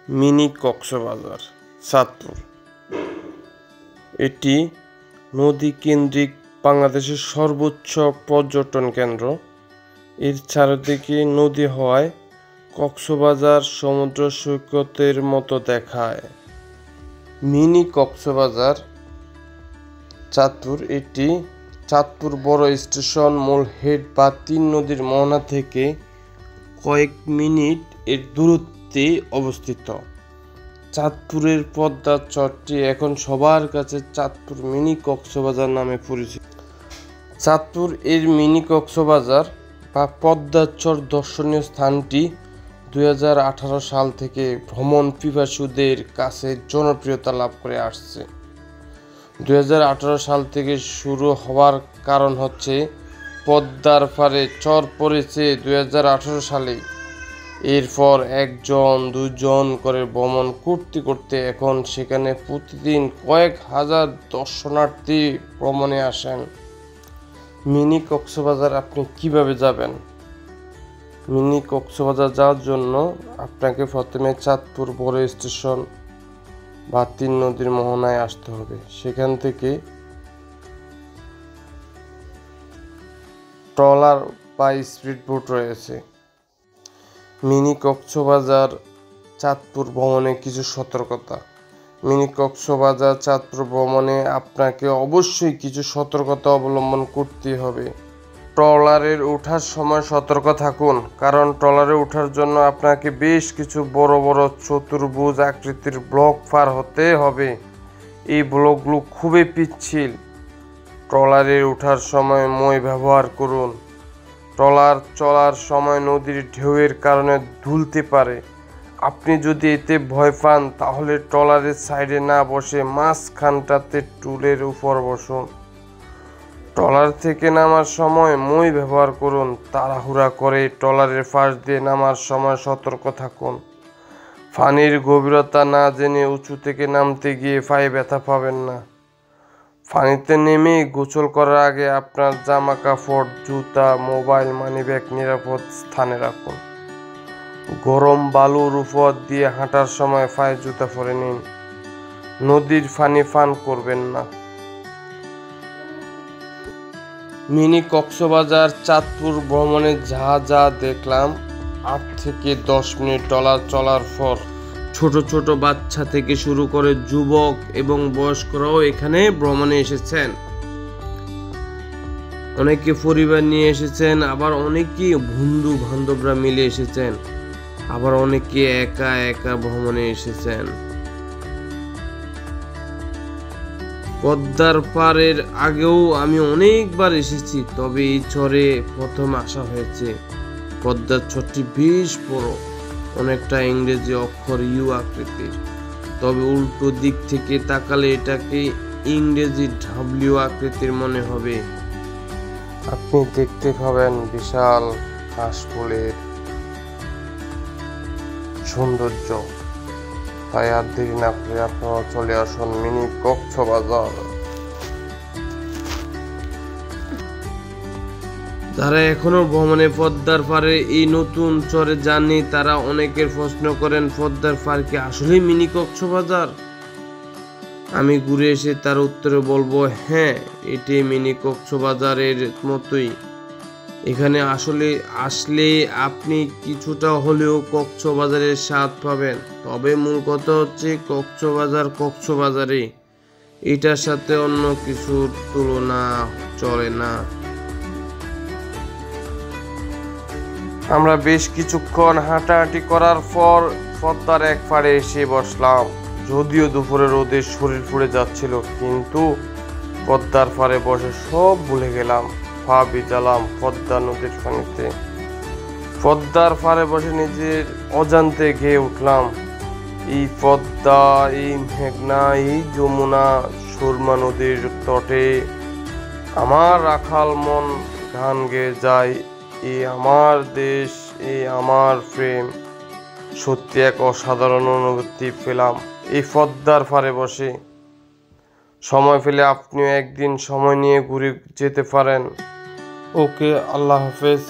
Mini Cox's Bazar Chandpur. এটি নদী কেন্দ্রিক বাংলাদেশের সর্বোচ্চ পর্যটন কেন্দ্র। এর চারদিকে নদী হওয়ায় কক্সবাজার সমুদ্র সৈকতের মতো দেখায়। মিনি কক্সবাজার চাঁদপুর এটি চাঁদপুর বড় স্টেশন মূল হেড বা তিন নদীর মোহনা থেকে কয়েক মিনিট এর দূরত্বে অবস্থিত। চাঁদপুরের পদ্মার চরটি এখন সবার কাছে চাঁদপুর মিনি কক্সবাজার নামে পরিচিত। চাঁদপুর এর মিনি কক্সবাজার বা পদ্মার চর দর্শনীয় স্থানটি 2018 সাল থেকে ভ্রমণ পিপাসুদের কাছে জনপ্রিয়তা লাভ করে আসছে। 2018 সাল থেকে শুরু হওয়ার কারণ হচ্ছে পদ্মার পাড়ে চর পড়েছে 2018 সালে। এরপর একজন দুজন করে ভ্রমণ করতে করতে এখন সেখানে প্রতিদিন কয়েক হাজার দর্শনার্থী ভ্রমণে আসেন। মিনি কক্সবাজার আপনি কিভাবে যাবেন? মিনি কক্সবাজার যাওয়ার জন্য আপনাকে প্রথমে চাঁদপুর বড় স্টেশন বা তিন নদীর মোহনায় আসতে হবে। সেখান থেকে ট্রলার বা স্পিড বোট রয়েছে। মিনি কক্সবাজার চাঁদপুর ভ্রমণে কিছু সতর্কতা। মিনি কক্সবাজার চাঁদপুর ভ্রমণে আপনাকে অবশ্যই কিছু সতর্কতা অবলম্বন করতে হবে। ট্রলারের ওঠার সময় সতর্ক থাকুন, কারণ ট্রলারে ওঠার জন্য আপনাকে বেশ কিছু বড় বড় চতুর্ভুজ আকৃতির ব্লক পার হতে হবে। এই ব্লকগুলো খুবই পিচ্ছিল। ট্রলারে ওঠার সময় মই ব্যবহার করুন। ট্রলার চলার সময় নদীর ঢেউয়ের কারণে দুলতে পারে। আপনি যদি এতে ভয় পান তাহলে ট্রলারের সাইডে না বসে মাঝখানটাতে টুলের উপর বসুন। ট্রলার থেকে নামার সময় মই ব্যবহার করুন। তাড়াহুড়া করে ট্রলারের পাশ দিয়ে নামার সময় সতর্ক থাকুন। পানির গভীরতা না জেনে উঁচু থেকে নামতে গিয়ে পায়ে ব্যথা পাবেন না। পানিতে নেমে গোসল করার আগে আপনার জামা কাপড়, জুতা, মোবাইল, মানিব্যাগ নিরাপদ স্থানে রাখুন। গরম বালুর উপর দিয়ে হাঁটার সময় পায়ে জুতা পরে নিন। নদীর পানি পান করবেন না। মিনি কক্সবাজার চাঁদপুর ভ্রমণে যা যা দেখলাম, 8 থেকে 10 মিনিট ট্রলার চলার পর ছোট ছোট বাচ্চা থেকে শুরু করে যুবক এবং বয়স্করাও এখানে ভ্রমণে এসেছেন। অনেকে পরিবার নিয়ে এসেছেন, আবার অনেকে বন্ধু বান্ধবরা মিলে এসেছেন, আবার অনেকে একা একা ভ্রমণে এসেছেন। পদ্মার পাড়ের আগেও আমি অনেকবার এসেছি, তবে এই চরে প্রথম আসা হয়েছে। পদ্মার চরটি বেশ বড়, অনেকটা ইংরেজি অক্ষর ইউ আকৃতির, তবে উল্টো দিক থেকে তাকালে এটাকে ইংরেজি ডাব্লিউ আকৃতির মনে হবে। আপনি দেখতে পাবেন বিশাল কাশফুলের সৌন্দর্য। তাই আর দেরি না করে আপনারা চলে আসুন মিনি কক্সবাজার। যারা এখনো ভ্রমণে পদ্মার পাড়ে এই নতুন চরে যাননি, তারা অনেকের প্রশ্ন করেন পদ্মার পাড় কি আসলেই মিনি কক্সবাজার? আমি ঘুরে এসে তার উত্তরে বলবো, হ্যাঁ, এটি মিনি কক্সবাজারের মতোই। এখানে আসলে আপনি কিছুটা হলেও কক্সবাজারের স্বাদ পাবেন। তবে মূল কথা হচ্ছে কক্সবাজারে, এটার সাথে অন্য কিছুর তুলনা চলে না। আমরা বেশ কিছুক্ষণ হাঁটাহাঁটি করার পর পদ্মার এক পাড়ে এসে বসলাম। যদিও দুপুরে রোদে শরীর পুড়ে যাচ্ছিল, কিন্তু পদ্মার পাড়ে বসে সব ভুলে গেলাম। পা ভিজালাম পদ্মা নদীর পানিতে। পদ্মার পাড়ে বসে নিজের অজান্তে গেয়ে উঠলাম, এই পদ্মা, এই মেঘনা, এই যমুনা, সুরমা নদীর তটে আমার রাখাল মন গান গেয়ে যায়, এ আমার দেশ, এ আমার প্রেম। সত্যি এক অসাধারণ অনুভূতি পেলাম এই পদ্মার পাড়ে বসে। সময় পেলে আপনিও একদিন সময় নিয়ে ঘুরে যেতে পারেন। ওকে, আল্লাহ হাফেজ।